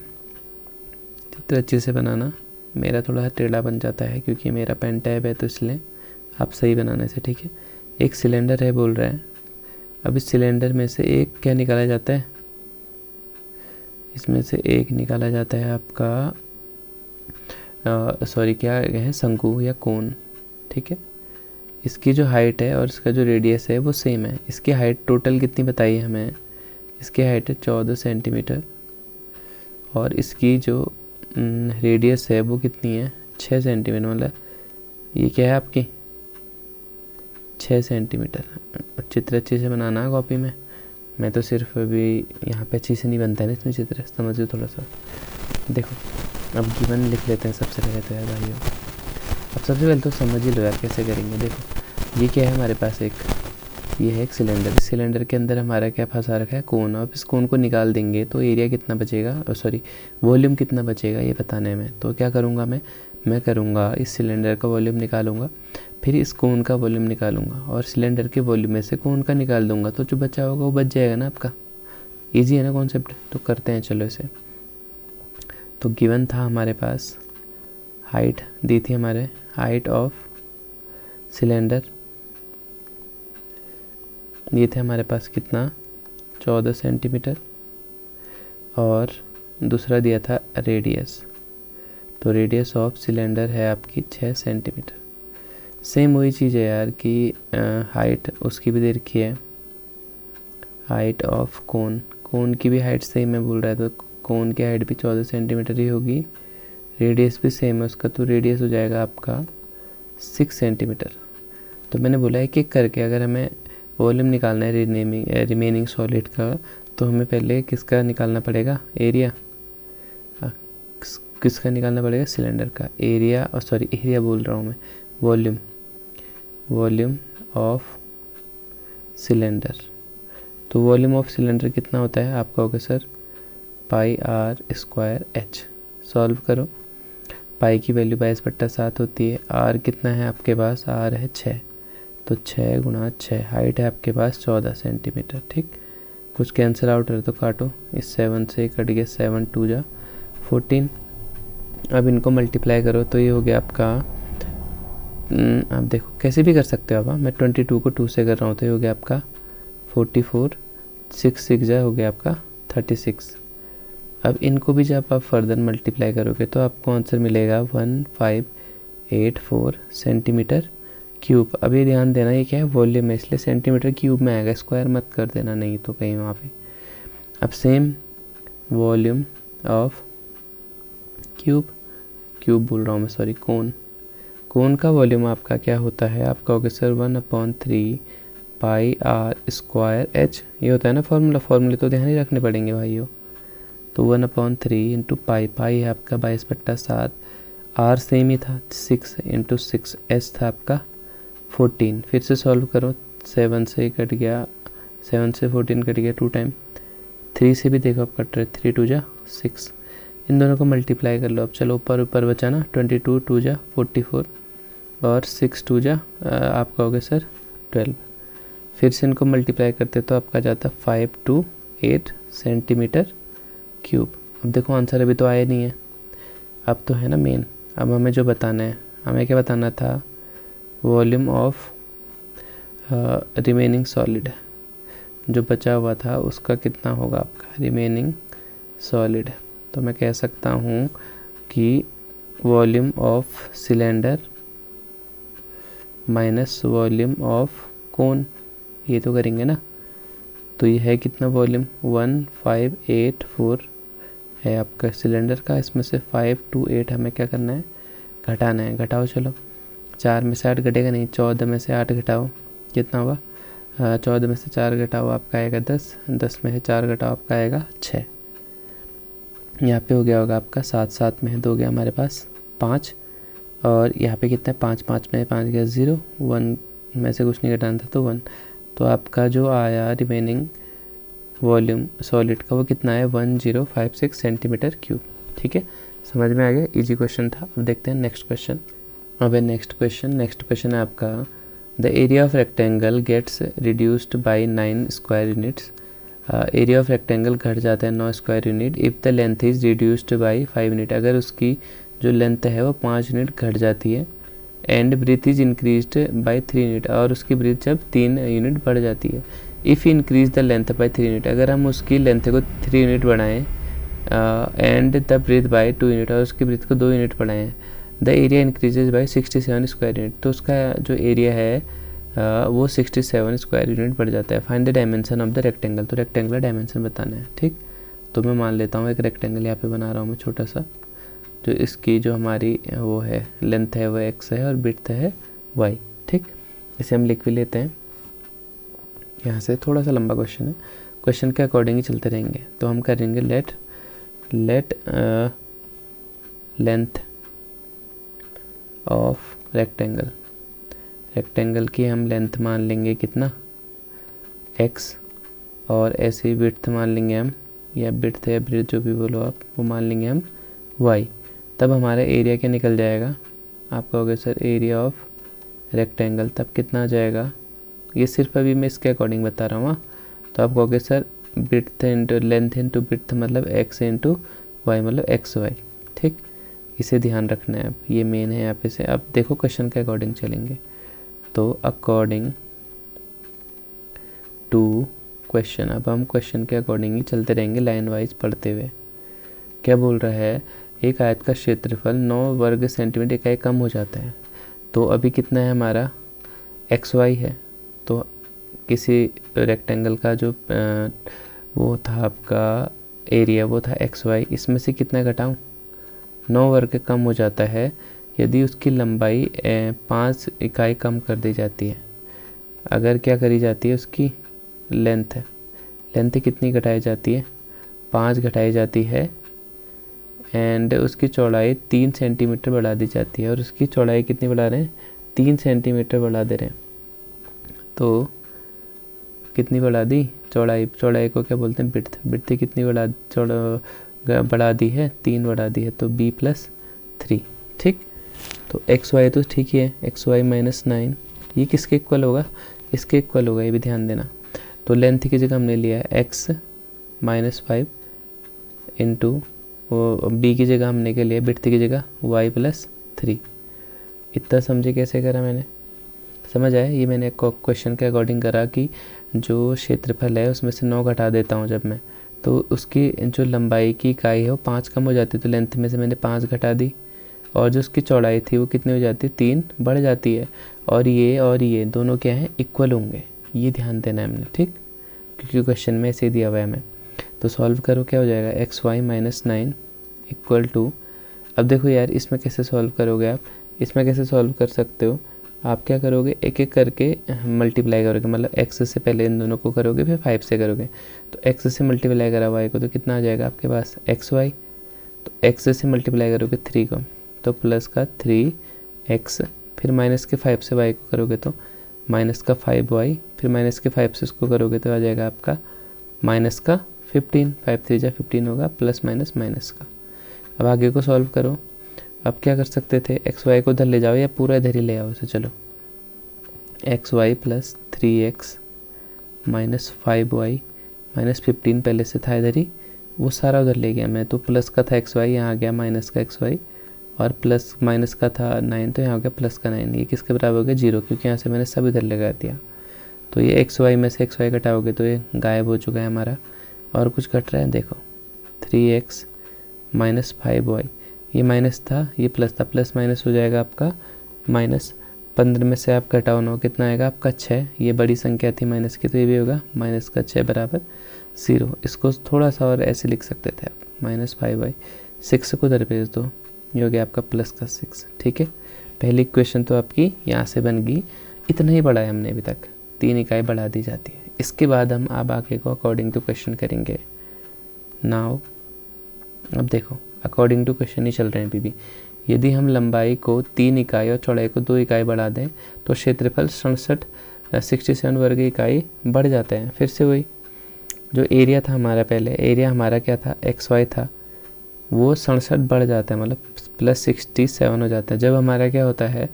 चित्र अच्छे से बनाना, मेरा थोड़ा सा टेढ़ा बन जाता है क्योंकि मेरा पेन टैब है, तो इसलिए आप सही बनाने से, ठीक है। एक सिलेंडर है बोल रहा है, अब इस सिलेंडर में से एक क्या निकाला जाता है, इसमें से एक निकाला जाता है आपका सॉरी क्या है, शंकु या कोन, ठीक है। इसकी जो हाइट है और इसका जो रेडियस है वो सेम है। इसकी हाइट टोटल कितनी बताई है हमें, इसकी हाइट है 14 सेंटीमीटर और इसकी जो रेडियस है वो कितनी है, 6 सेंटीमीटर, मतलब ये क्या है आपकी 6 सेंटीमीटर। चित्र अच्छे से बनाना है कॉपी में, मैं तो सिर्फ अभी यहाँ पे अच्छी से नहीं बनता है ना इसमें चित्र, समझो थोड़ा सा। देखो अब गिवन लिख लेते हैं सबसे पहले तो यार भाइयों। अब सबसे पहले तो समझ ही लो यार कैसे करेंगे। देखो ये क्या है हमारे पास, ये है एक सिलेंडर, इस सिलेंडर के अंदर हमारा क्या फंसा रखा है, कोन। अब इस कोन को निकाल देंगे तो एरिया कितना बचेगा, सॉरी वॉल्यूम कितना बचेगा ये बताने में। तो क्या करूँगा मैं करूँगा इस सिलेंडर का वॉल्यूम निकालूंगा, फिर इस कोन का वॉल्यूम निकालूंगा और सिलेंडर के वॉल्यूम में से कोन का निकाल दूंगा, तो जो बचा होगा वो बच जाएगा ना आपका। इजी है ना कॉन्सेप्ट, तो करते हैं चलो इसे। तो गिवन था हमारे पास, हाइट दी थी हमारे, हाइट ऑफ सिलेंडर ये थे हमारे पास कितना 14 सेंटीमीटर, और दूसरा दिया था रेडियस, तो रेडियस ऑफ सिलेंडर है आपकी 6 सेंटीमीटर। सेम वही चीज़ है यार कि हाइट उसकी भी दे रखी है, हाइट ऑफ कोन की भी हाइट सेम है बोल रहा है, तो कोन की हाइट भी 14 सेंटीमीटर ही होगी, रेडियस भी सेम है उसका, तो रेडियस हो जाएगा आपका 6 सेंटीमीटर। तो मैंने बोला एक एक करके अगर हमें वॉल्यूम निकालना है रिमेनिंग सॉलिड का, तो हमें पहले किसका निकालना पड़ेगा, एरिया, किसका निकालना पड़ेगा, सिलेंडर का एरिया, और सॉरी एरिया बोल रहा हूँ मैं, वॉल्यूम ऑफ सिलेंडर। तो वॉल्यूम ऑफ सिलेंडर कितना होता है, आप कहोगे सर πr²h। सॉल्व करो, पाई की वैल्यू 22/7 होती है, आर कितना है आपके पास, आर है 6, तो 6 × 6, हाइट है आपके पास 14 सेंटीमीटर, ठीक। कुछ कैंसिल आउट है तो काटो, इस 7 से कट गया, 7 2 जा 14। अब इनको मल्टीप्लाई करो तो ये हो गया आपका, आप देखो कैसे भी कर सकते हो आप, मैं 22 को 2 से कर रहा हूँ, तो ये हो गया आपका 44, 6 6 जा हो गया आपका 36। अब इनको भी जब आप फर्दर मल्टीप्लाई करोगे तो आपको आंसर मिलेगा 1584 सेंटीमीटर क्यूब। अब ये ध्यान देना ये क्या है, वॉल्यूम है, इसलिए सेंटीमीटर क्यूब में आएगा, स्क्वायर मत कर देना नहीं तो कहीं वहाँ पे। अब सेम वॉल्यूम ऑफ क्यूब बोल रहा हूँ मैं, सॉरी कोन का वॉल्यूम आपका क्या होता है, आप कहोगे सर 1/3 πr²h, ये होता है ना फॉर्मूले तो ध्यान ही रखने पड़ेंगे भाइयों। तो 1/3 × पाई है आपका 22/7, आर सेम ही था 6 × 6, एच था आपका 14। फिर से सॉल्व करो, 7 से कट गया, 7 से 14 कट गया 2 टाइम, 3 से भी देखो आप कट रहे, 3 2 जा 6, इन दोनों को मल्टीप्लाई कर लो। अब चलो ऊपर ऊपर बचा ना, 22 2 जा 44 और 6 2 जा आपका हो गया सर 12। फिर से इनको मल्टीप्लाई करते तो आपका जाता 528 सेंटीमीटर क्यूब। अब देखो आंसर अभी तो आया नहीं है, अब तो है ना मेन। अब हमें जो बताना है, हमें क्या बताना था, वॉल्यूम ऑफ रिमेनिंग सॉलिड, जो बचा हुआ था उसका कितना होगा आपका रिमेनिंग सॉलिड। तो मैं कह सकता हूँ कि volume of cylinder minus volume of cone, ये तो करेंगे ना। तो ये है कितना वॉल्यूम 1584 है आपका सिलेंडर का, इसमें से 528 हमें क्या करना है, घटाना है। घटाओ चलो, 4 में से 8 घटेगा नहीं, 14 में से 8 घटाओ कितना होगा, 14 में से 4 घटाओ आपका आएगा 10, 10 में से 4 घटाओ आपका आएगा 6। यहाँ पे हो गया होगा आपका 7, 7 में 2 गया हमारे पास 5, और यहाँ पे कितना है 5, 5 में 5 गया 0, 1 में से कुछ नहीं घटाना था तो 1। तो आपका जो आया रिमेनिंग वॉल्यूम सॉलिड का वो कितना है 1056 सेंटीमीटर क्यूब। ठीक है, समझ में आ गया, इजी क्वेश्चन था। अब देखते हैं नेक्स्ट क्वेश्चन। अब है नेक्स्ट क्वेश्चन है आपका, the area of rectangle gets reduced by 9 square units. Area of rectangle घट जाता है 9 square unit if the length is reduced by 5 unit, अगर उसकी जो लेंथ है वो 5 यूनिट घट जाती है। And breadth is increased by 3 unit, और उसकी ब्रीथ जब 3 यूनिट बढ़ जाती है। If increase the length by 3 unit, अगर हम उसकी लेंथ को 3 यूनिट बढ़ाएं and the breadth by 2 unit, और उसकी ब्रीथ को 2 यूनिट बढ़ाएं, the area increases by 67 square unit, तो उसका जो एरिया है वो 67 स्क्वायर यूनिट बढ़ जाता है। Find the dimension of the rectangle, तो रेक्टेंगुलर डायमेंशन बताना है। ठीक, तो मैं मान लेता हूँ एक रेक्टेंगल यहाँ पे बना रहा हूँ मैं छोटा सा, जो इसकी जो हमारी वो है लेंथ है वो x है और विड्थ है y। ठीक, इसे हम लिख भी लेते हैं। यहाँ से थोड़ा सा लंबा क्वेश्चन है, क्वेश्चन के अकॉर्डिंग ही चलते रहेंगे। तो हम करेंगे लेट लेंथ ऑफ रेक्टेंगल की हम लेंथ मान लेंगे कितना x, और ऐसे ही विड्थ मान लेंगे हम, या विड्थ या ब्रेथ जो भी बोलो आप, वो मान लेंगे हम y। तब हमारा एरिया क्या निकल जाएगा, आपका हो गया सर एरिया ऑफ रेक्टेंगल, तब कितना आ जाएगा, ये सिर्फ अभी मैं इसके अकॉर्डिंग बता रहा हूँ। तो आप कहोगे sir width into length into width मतलब x इंटू वाई मतलब xy। ठीक, इसे ध्यान रखना है, अब ये मेन है यहाँ पे से। अब देखो क्वेश्चन के अकॉर्डिंग चलेंगे, तो अकॉर्डिंग टू क्वेश्चन, अब हम क्वेश्चन के अकॉर्डिंग ही चलते रहेंगे लाइन वाइज पढ़ते हुए। क्या बोल रहा है, एक आयत का क्षेत्रफल 9 वर्ग सेंटीमीटर इकाई कम हो जाता है। तो अभी कितना है हमारा xy है, तो किसी रेक्टेंगल का जो वो था आपका एरिया वो था xy, इसमें से कितना घटाऊं, 9 वर्ग कम हो जाता है यदि उसकी लंबाई 5 इकाई कम कर दी जाती है। अगर क्या करी जाती है, उसकी लेंथ कितनी घटाई जाती है, 5 घटाई जाती है, एंड उसकी चौड़ाई 3 सेंटीमीटर बढ़ा दी जाती है। और उसकी चौड़ाई कितनी बढ़ा रहे हैं, 3 सेंटीमीटर बढ़ा दे रहे हैं। तो कितनी बढ़ा दी, चौड़ाई को क्या बोलते हैं विड्थ कितनी बढ़ा दी है, 3 बढ़ा दी है, तो b+3। ठीक, तो xy तो ठीक ही है, xy -9 ये किसके इक्वल होगा, इसके इक्वल होगा, ये भी ध्यान देना। तो लेंथ की जगह हमने लिया है x -5 इंटू वो b की जगह हमने क्या लिया, विड्थ की जगह y+3। इतना समझे कैसे करा मैंने, समझ आया। ये मैंने क्वेश्चन के अकॉर्डिंग करा कि जो क्षेत्रफल है उसमें से 9 घटा देता हूँ जब मैं, तो उसकी जो लंबाई की इकाई है वो 5 कम हो जाती है, तो लेंथ में से मैंने 5 घटा दी, और जो उसकी चौड़ाई थी वो कितनी हो जाती है, 3 बढ़ जाती है। और ये दोनों क्या हैं, इक्वल होंगे, ये ध्यान देना है हमने। ठीक, क्योंकि क्वेश्चन में ऐसे दिया हुआ है हमें। तो सॉल्व करो, क्या हो जाएगा xy -9 इक्वल टू, अब देखो यार इसमें कैसे सॉल्व करोगे आप, इसमें कैसे सॉल्व कर सकते हो आप, क्या करोगे एक एक करके मल्टीप्लाई करोगे, मतलब x से पहले इन दोनों को करोगे फिर 5 से करोगे। तो x से मल्टीप्लाई करा y को तो कितना आ जाएगा आपके पास xy, तो x से मल्टीप्लाई करोगे 3 को तो प्लस का 3x, फिर माइनस के 5 से y को करोगे तो माइनस का 5y, फिर माइनस के 5 से इसको करोगे तो आ जाएगा आपका माइनस का 15, 5 3 जा 15 होगा, प्लस माइनस माइनस का। अब आगे को सॉल्व करो। अब क्या कर सकते थे, एक्स वाई को इधर ले जाओ या पूरा इधर ही ले आओ इसे। चलो X Y plus 3x minus 5y minus 15 पहले से था इधर ही, वो सारा उधर ले गया मैं, तो प्लस का था एक्स वाई, यहाँ आ गया माइनस का एक्स वाई, और प्लस माइनस का था 9 तो यहाँ हो गया प्लस का 9। ये किसके बराबर हो गया 0, क्योंकि यहाँ से मैंने सब इधर लगा दिया। तो ये एक्स वाई में से एक्स वाई घटाओगे तो ये गायब हो चुका है हमारा। और कुछ घट रहा है, देखो 3x माइनस 5y, ये माइनस था ये प्लस था, प्लस माइनस हो जाएगा आपका माइनस। 15 में से आप घटाओ 9 कितना आएगा आपका 6, ये बड़ी संख्या थी माइनस की, तो ये भी होगा माइनस का 6 बराबर 0। इसको थोड़ा सा और ऐसे लिख सकते थे आप, माइनस 5y, 6 को उधर भेज दो, ये हो गया आपका प्लस का 6। ठीक है, पहली इक्वेशन तो आपकी यहाँ से बन गई। इतना ही बढ़ाया हमने अभी तक, 3 इकाई बढ़ा दी जाती है। इसके बाद हम अब आगे को अकॉर्डिंग टू क्वेश्चन करेंगे। नाउ अब देखो अकॉर्डिंग टू क्वेश्चन ही चल रहे हैं अभी भी। यदि हम लंबाई को 3 इकाई और चौड़ाई को 2 इकाई बढ़ा दें तो क्षेत्रफल 67 वर्ग इकाई बढ़ जाते हैं। फिर से वही जो एरिया था हमारा, पहले एरिया हमारा क्या था एक्स वाई था, वो 67 बढ़ जाता है, मतलब प्लस 67 हो जाता है। जब हमारा क्या होता है,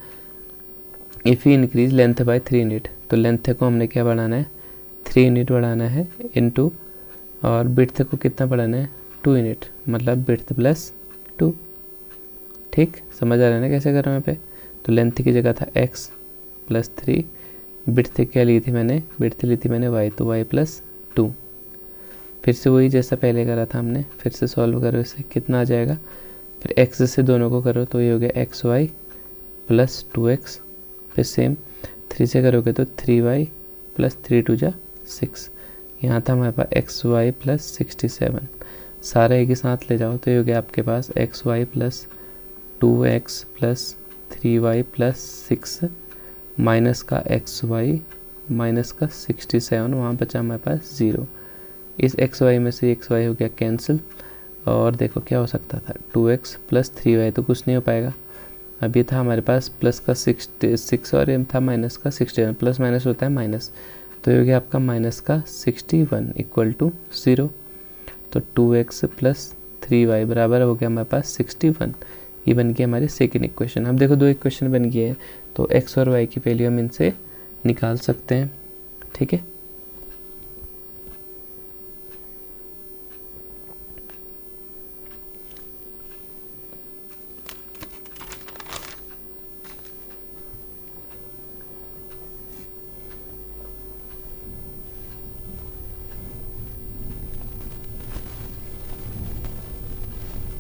if you increase length by 3 unit, तो लेंथ को हमने क्या बढ़ाना है 3 यूनिट बढ़ाना है इनटू, और विड्थ को कितना बढ़ाना है 2 यूनिट, मतलब विड्थ प्लस 2। ठीक, समझ आ रहा है ना कैसे कर रहा हूँ यहाँ पे। तो लेंथ की जगह था x प्लस 3, विड्थ क्या ली थी मैंने, विड्थ ली थी मैंने y, तो y प्लस 2। फिर से वही जैसा पहले करा था हमने, फिर से सॉल्व करो इसे, कितना आ जाएगा, फिर x से दोनों को करो तो ये हो गया एक्स वाई प्लस 2x, फिर सेम 3 से करोगे तो 3y प्लस 3 2 जा 6। यहाँ था हमारे पास एक्स वाई प्लस 67, सारा एक ही साथ ले जाओ तो ये हो गया आपके पास X Y plus 2x plus 3y plus 6 minus का एक्स वाई माइनस का 67, वहाँ बचा हमारे पास 0। इस एक्स वाई में से एक्स वाई हो गया कैंसिल, और देखो क्या हो सकता था 2x प्लस 3y, तो कुछ नहीं हो पाएगा। अब ये था हमारे पास प्लस का 6 और ये था माइनस का 61, प्लस माइनस होता है माइनस, तो ये हो गया आपका माइनस का 61 इक्वल टू 0। तो 2x प्लस 3y बराबर हो गया हमारे पास 61। ये बन गया हमारी सेकेंड इक्वेशन। अब देखो 2 इक्वेशन बन गई है, तो x और y की वैल्यू हम इनसे निकाल सकते हैं। ठीक है,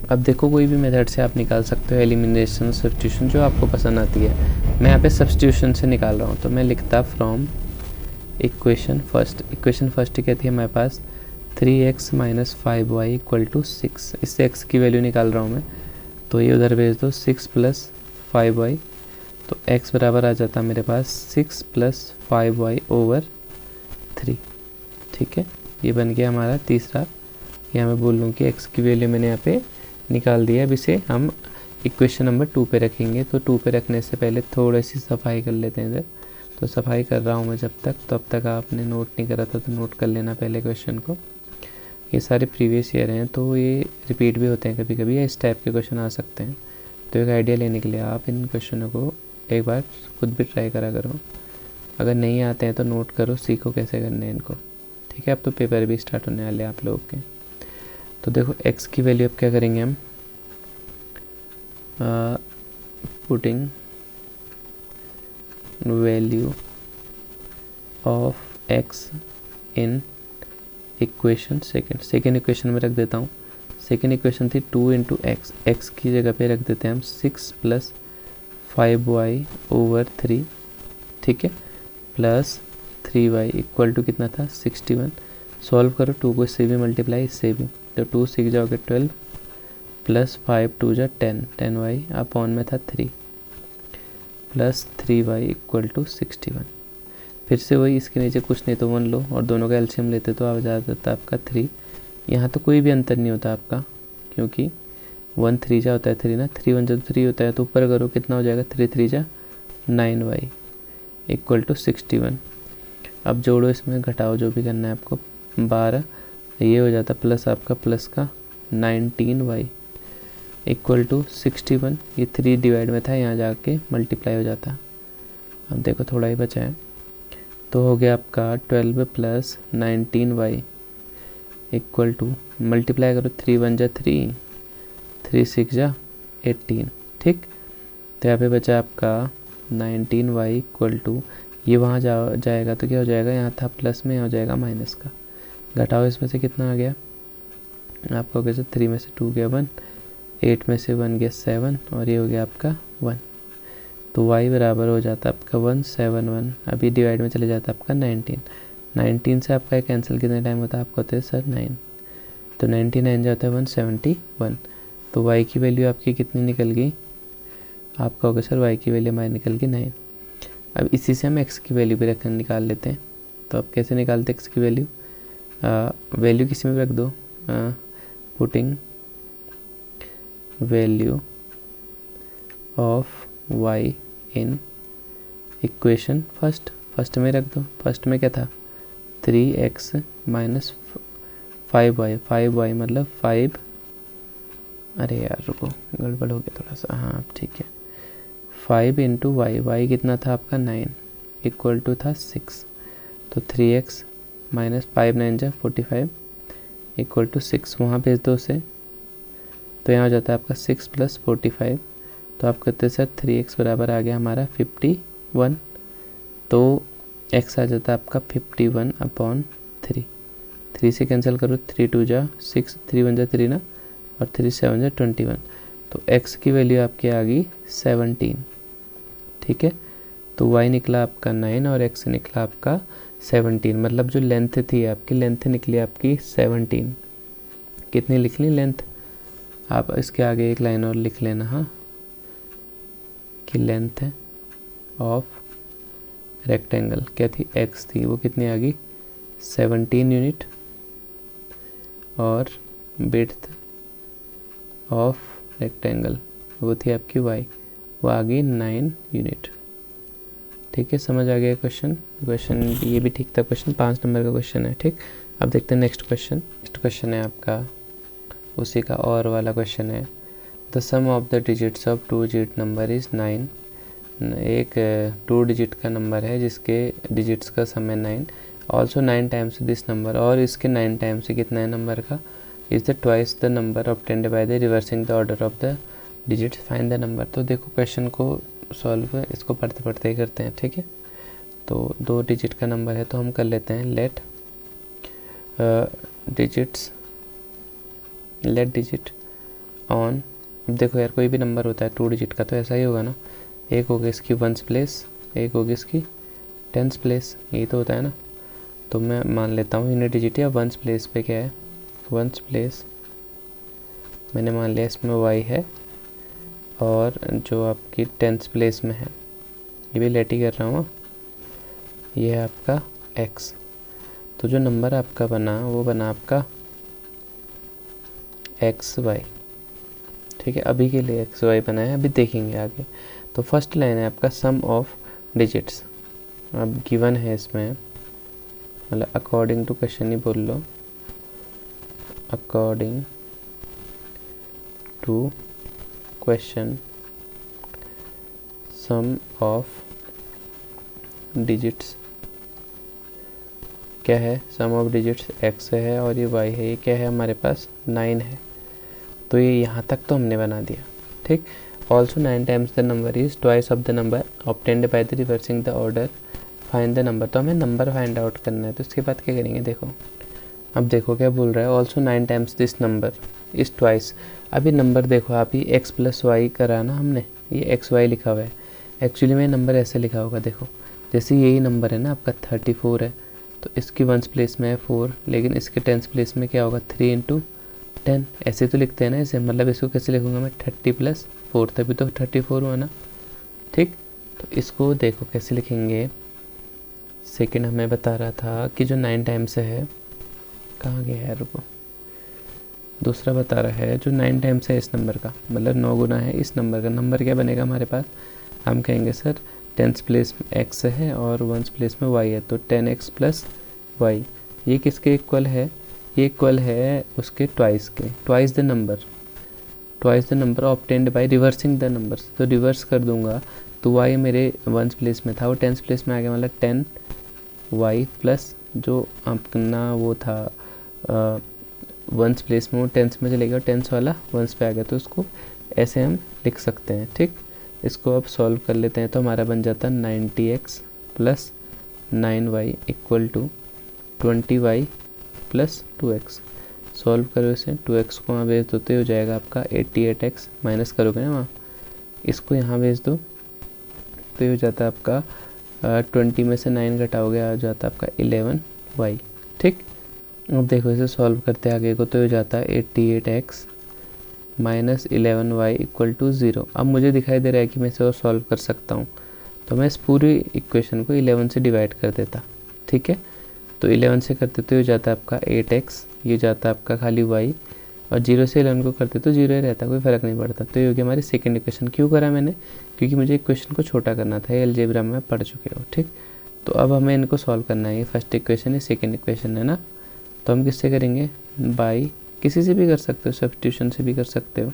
अब देखो कोई भी मेथड से आप निकाल सकते हो, एलिमिनेशन सब्स्टिट्यूशन जो आपको पसंद आती है। मैं यहाँ पे सब्स्टिट्यूशन से निकाल रहा हूँ, तो मैं लिखता from equation first. Equation first कहती है हमारे पास 3x minus 5y equal to 6। इससे x की वैल्यू निकाल रहा हूँ मैं, तो ये उधर भेज दो 6 प्लस 5y, तो x बराबर आ जाता है मेरे पास 6 प्लस 5y ओवर 3। ठीक है, ये बन गया हमारा तीसरा। यहाँ मैं बोल लूँ कि x की वैल्यू मैंने यहाँ पे निकाल दिया। अब इसे हम इक्वेशन नंबर 2 पे रखेंगे, तो 2 पे रखने से पहले थोड़ी सी सफाई कर लेते हैं इधर। तो सफाई कर रहा हूँ मैं जब तक, तो अब तक आपने नोट नहीं करा था तो नोट कर लेना पहले क्वेश्चन को। ये सारे प्रीवियस ईयर हैं, तो ये रिपीट भी होते हैं कभी कभी, या इस टाइप के क्वेश्चन आ सकते हैं। तो एक आइडिया लेने के लिए आप इन क्वेश्चनों को एक बार खुद भी ट्राई करा करो। अगर नहीं आते हैं तो नोट करो, सीखो कैसे करने हैं इनको। ठीक है, अब तो पेपर भी स्टार्ट होने वाले आप लोगों के। तो देखो x की वैल्यू अब क्या करेंगे हम, putting value of x in equation second equation में रख देता हूँ। सेकेंड इक्वेशन थी 2 इंटू एक्स, एक्स की जगह पे रख देते हैं हम 6 प्लस 5y ओवर 3। ठीक है, प्लस 3y इक्वल टू कितना था 61। सॉल्व करो, 2 को इससे भी मल्टीप्लाई इससे भी, तो 2 सीख जाओगे 12 प्लस 5 2 जा 10y अपॉन में था 3 प्लस 3y इक्वल टू 61। फिर से वही, इसके नीचे कुछ नहीं तो 1 लो और दोनों का एलसीएम लेते तो आ जाता आपका 3। यहाँ तो कोई भी अंतर नहीं होता आपका, क्योंकि 1 3 जा होता है 3 ना, 3 1 जा 3 होता है, तो ऊपर करो कितना हो जाएगा 3 3 जा 9y इक्वल टू 61। अब जोड़ो, इसमें घटाओ जो भी करना है आपको, 12 ये हो जाता प्लस आपका प्लस का 19y इक्वल टू 61, ये 3 डिवाइड में था, यहाँ जाके मल्टीप्लाई हो जाता। अब देखो थोड़ा ही बचा है, तो हो गया आपका 12 plus 19y equal to, multiply करो, 3 1 जा 3, 3 6 जा 18, ठीक। तो यहाँ पे बचा आपका 19y इक्वल टू, ये वहाँ जाएगा तो क्या हो जाएगा, यहाँ था प्लस में, हो जाएगा माइनस का, घटाओ, इसमें से कितना आ गया आपका, हो गया 3 में से 2 गया 1, 8 में से 1 गया 7, और ये हो गया आपका 1। तो y बराबर हो जाता है आपका 171, अभी डिवाइड में चले जाता है आपका 19 से आपका कैंसिल कितने टाइम होता है आपको, होता है सर 9, तो 99 जाता है 171। तो y की वैल्यू आपकी कितनी निकल गई, आपका होगा सर y की वैल्यू हमारी निकल गई 9। अब इसी से हम x की वैल्यू भी निकाल लेते हैं। तो अब कैसे निकालते हैं x की वैल्यू, वैल्यू किसी में रख दो, putting value of y in equation first में रख दो। फर्स्ट में क्या था, 3x माइनस 5y मतलब 5, अरे यार रुको गड़बड़ हो गया थोड़ा सा, हाँ ठीक है, 5 इंटू y कितना था आपका 9 इक्वल टू था 6, तो 3x माइनस 5 9 जा 45 इक्वल टू 6, वहाँ भेज दो उसे, तो यहाँ हो जाता है आपका 6 प्लस 45, तो आप कहते हैं सर 3x बराबर आ गया हमारा 51, तो x आ जाता है आपका 51 अपॉन 3 से कैंसिल करो, 3 2 जा 6, 3 1 जा 3 ना, और 3 7 जा 21, तो x की वैल्यू आपकी आ गई 17, ठीक है। तो y निकला आपका 9 और x निकला आपका 17, मतलब जो लेंथ थी आपकी, लेंथ निकली आपकी 17, कितनी लिख ली लेंथ, आप इसके आगे एक लाइन और लिख लेना, हाँ, कि लेंथ ऑफ रेक्टेंगल क्या थी, x थी, वो कितनी आ गई 17 यूनिट, और विड्थ ऑफ रेक्टेंगल वो थी आपकी y, वो आ गई 9 यूनिट, ठीक है। समझ आ गया क्वेश्चन ये भी ठीक था, क्वेश्चन 5 नंबर का क्वेश्चन है, ठीक। अब देखते हैं नेक्स्ट क्वेश्चन है आपका उसी का और वाला क्वेश्चन है, the sum of the digits of 2 digit number is 9, एक 2 डिजिट का नंबर है जिसके डिजिट्स का सम है 9, ऑल्सो 9 टाइम्स दिस नंबर, और इसके 9 टाइम्स से कितना है नंबर का, is the twice the number obtained by the reversing the order of the digits, find the number. तो देखो क्वेश्चन को सॉल्व इसको पढ़ते ही करते हैं, ठीक है। तो 2 डिजिट का नंबर है, तो हम कर लेते हैं लेट डिजिट ऑन, देखो यार कोई भी नंबर होता है 2 डिजिट का तो ऐसा ही होगा ना, एक होगी इसकी 1s प्लेस, एक होगी इसकी 10s प्लेस, यही तो होता है ना। तो मैं मान लेता हूँ यूनिट डिजिट या 1s प्लेस पे क्या है, 1s प्लेस मैंने मान लिया इसमें y है, और जो आपकी 10s प्लेस में है ये भी लेट ही कर रहा हूँ, ये है आपका x। तो जो नंबर आपका बना वो बना आपका xy, ठीक है। अभी के लिए xy बना है, अभी देखेंगे आगे। तो फर्स्ट लाइन है आपका सम ऑफ डिजिट्स, अब गिवन है इसमें, मतलब अकॉर्डिंग टू क्वेश्चन ही बोल लो, according to question sum of digits क्या है, सम ऑफ डिजिट्स x है और ये y है, ये क्या है हमारे पास 9 है, तो ये यहाँ तक तो हमने बना दिया, ठीक। Also 9 times the number is twice of the number obtained by the reversing the order, find the number. तो हमें नंबर फाइंड आउट करना है, तो इसके बाद क्या करेंगे, देखो अब देखो क्या बोल रहा है, also 9 times this number is twice. अभी नंबर देखो आप, ये x प्लस वाई करा ना हमने, ये XY लिखा हुआ है, एक्चुअली में नंबर ऐसे लिखा होगा, देखो जैसे यही नंबर है ना आपका 34 है, तो इसकी 1s प्लेस में है 4, लेकिन इसके 10s प्लेस में क्या होगा 3 इंटू 10, ऐसे तो लिखते हैं ना इसे, मतलब इसको कैसे लिखूंगा मैं 30 प्लस 4, तभी तो 34 हुआ ना, ठीक। तो इसको देखो कैसे लिखेंगे, सेकंड हमें बता रहा था कि जो 9 टाइम्स है, कहाँ गया है, रुको, दूसरा बता रहा है जो 9 टाइम्स है इस नंबर का, मतलब 9 गुना है इस नंबर का, नंबर क्या बनेगा हमारे पास, हम कहेंगे सर 10s प्लेस में x है और 1s प्लेस में y है, तो 10x प्लस y, ये किसके इक्वल है, ये इक्वल है उसके ट्वाइस के, twice the number, twice the number obtained by reversing the numbers, तो रिवर्स कर दूंगा तो y मेरे वंस प्लेस में था वो टेंस प्लेस में आ गया, मतलब 10y प्लस जो अपना वो था वंस प्लेस में वो टेंस में चले गया, टेंस वाला वंस पे आ गया, तो उसको ऐसे हम लिख सकते हैं। ठीक, इसको अब सॉल्व कर लेते हैं तो हमारा बन जाता है 90x plus 9y equal to 20y plus 2x। Solve करो इसे, 2x को वहाँ भेज दो तो हो जाएगा आपका 88x, माइनस करोगे ना वहाँ, इसको यहाँ भेज दो तो ये हो जाता है आपका 20 में से 9 घटाओगे आ जाता है आपका 11y। ठीक, अब देखो इसे सॉल्व करते आगे को तो हो जाता है 88x minus 11y equal to 0। अब मुझे दिखाई दे रहा है कि मैं इसे और सॉल्व कर सकता हूँ, तो मैं इस पूरी इक्वेशन को 11 से डिवाइड कर देता। ठीक है, तो 11 से करते तो हो जाता है आपका 8x, ये जाता है आपका खाली y, और 0 से 11 को करते तो 0 ही रहता, कोई फ़र्क नहीं पड़ता। तो ये हो गया हमारी सेकंड इक्वेशन। क्यों करा मैंने, क्योंकि मुझे इक्वेशन को छोटा करना था, ये अलजेब्रा में पढ़ चुके हो। ठीक, तो अब हमें इनको सॉल्व करना है, ये फर्स्ट इक्वेशन है, सेकेंड इक्वेशन है ना, तो हम किससे करेंगे, बाई, किसी से भी कर सकते हो, सब्स्टिट्यूशन से भी कर सकते हो।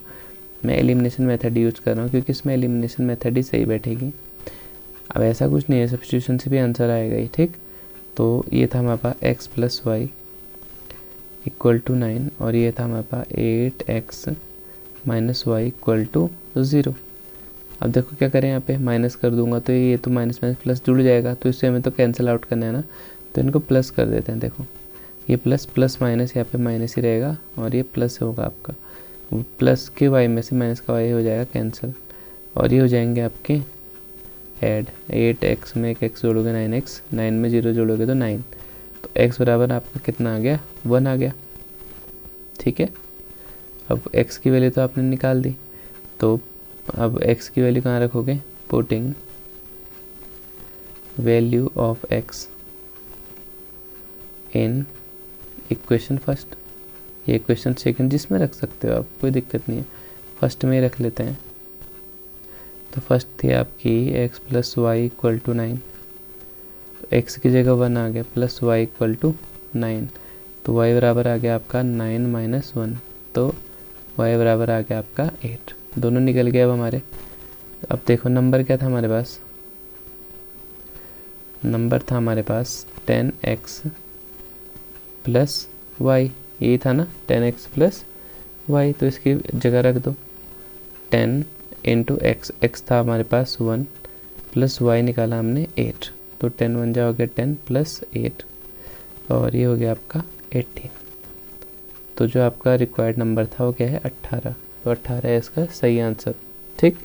मैं एलिमिनेशन मेथड यूज़ कर रहा हूँ क्योंकि इसमें एलिमिनेशन मेथड ही सही बैठेगी। अब ऐसा कुछ नहीं है, सब्स्टिट्यूशन से भी आंसर आएगा ही। ठीक, तो ये था हमारे पास x plus Y equal to 9, और ये था हमारे पास 8x minus Y equal to 0। अब देखो क्या करें, यहाँ पे माइनस कर दूंगा तो ये तो माइनस माइनस प्लस जुड़ जाएगा, तो इससे हमें तो कैंसिल आउट करना है ना, तो इनको प्लस कर देते हैं। देखो ये प्लस प्लस माइनस यहाँ पे माइनस ही रहेगा, और ये प्लस होगा आपका, प्लस के वाई में से माइनस का वाई हो जाएगा कैंसिल, और ये हो जाएंगे आपके ऐड, 8x में एक x जोड़ोगे 9x, 9 में 0 जोड़ोगे तो 9, तो x बराबर आपका कितना आ गया, 1 आ गया। ठीक है, अब x की वैल्यू तो आपने निकाल दी, तो अब x की वैल्यू कहाँ रखोगे, putting value of x in equation first, ये इक्वेशन सेकंड जिसमें रख सकते हो आप, कोई दिक्कत नहीं है, फर्स्ट में ही रख लेते हैं। तो फर्स्ट थी आपकी x plus Y equal to 9, तो x की जगह 1 आ गया, प्लस वाई इक्वल टू 9, तो y बराबर आ गया आपका 9 माइनस 1, तो y बराबर आ गया आपका 8। दोनों निकल गए अब हमारे। अब देखो नंबर क्या था हमारे पास, नंबर था हमारे पास 10x प्लस वाई, यही था ना 10x प्लस वाई, तो इसकी जगह रख दो 10 इंटू एक्स, एक्स था हमारे पास 1 प्लस वाई निकाला हमने 8, तो 10 1 जा हो गया 10 प्लस 8, और ये हो गया आपका 18। तो जो आपका रिक्वायर्ड नंबर था वो क्या है, 18, तो 18 है इसका सही आंसर। ठीक।